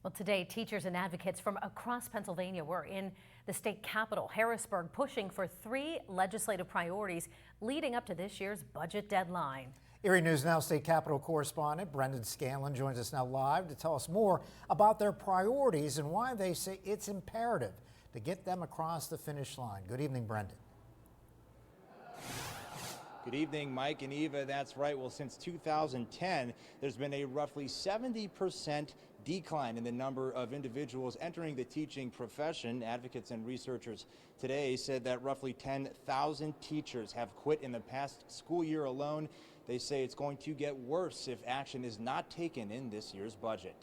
Well, today, teachers and advocates from across Pennsylvania were in the state capitol, Harrisburg, pushing for 3 legislative priorities leading up to this year's budget deadline. Erie News Now state capitol correspondent Brendan Scanlon joins us now live to tell us more about their priorities and why they say it's imperative to get them across the finish line. Good evening, Brendan. Good evening, Mike and Eva. That's right. Well, since 2010, there's been a roughly 70% decline in the number of individuals entering the teaching profession. Advocates and researchers today said that roughly 10,000 teachers have quit in the past school year alone. They say it's going to get worse if action is not taken in this year's budget.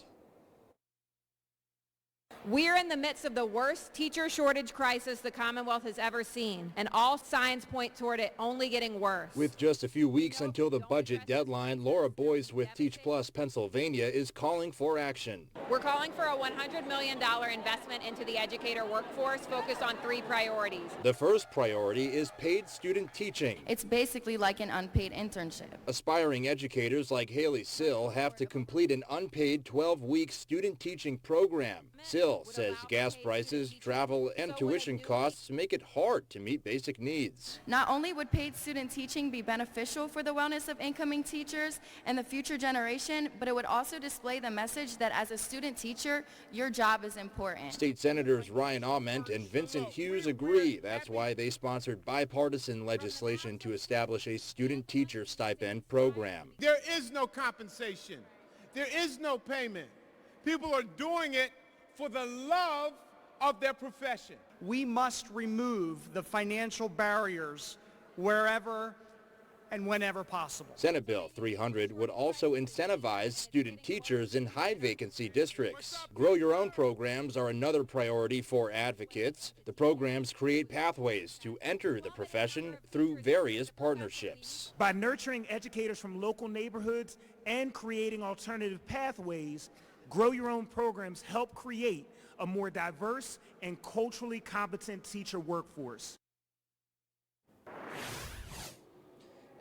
We're in the midst of the worst teacher shortage crisis the Commonwealth has ever seen, and all signs point toward it only getting worse. With just a few weeks until the budget deadline, Laura Boyce with Teach Plus Pennsylvania is calling for action. We're calling for a $100 million investment into the educator workforce focused on 3 priorities. The first priority is paid student teaching. It's basically like an unpaid internship. Aspiring educators like Haley Sill have to complete an unpaid 12-week student teaching program. Sill says gas prices, travel, and tuition costs make it hard to meet basic needs. Not only would paid student teaching be beneficial for the wellness of incoming teachers and the future generation, but it would also display the message that as a student teacher, your job is important. State Senators Ryan Aument and Vincent Hughes agree. That's why they sponsored bipartisan legislation to establish a student teacher stipend program. There is no compensation. There is no payment. People are doing it for the love of their profession. We must remove the financial barriers wherever and whenever possible. Senate Bill 300 would also incentivize student teachers in high vacancy districts. Grow your own programs are another priority for advocates. The programs create pathways to enter the profession through various partnerships. By nurturing educators from local neighborhoods and creating alternative pathways, Grow Your Own programs help create a more diverse and culturally competent teacher workforce.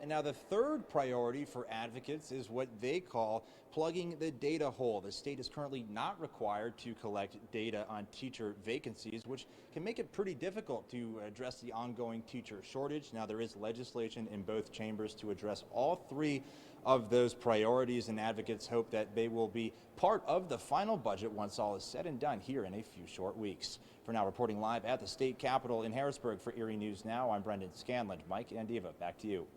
And now the third priority for advocates is what they call plugging the data hole. The state is currently not required to collect data on teacher vacancies, which can make it pretty difficult to address the ongoing teacher shortage. Now there is legislation in both chambers to address all 3 of those priorities, and advocates hope that they will be part of the final budget once all is said and done here in a few short weeks. For now, reporting live at the state capitol in Harrisburg for Erie News Now, I'm Brendan Scanlon. Mike and Eva, back to you.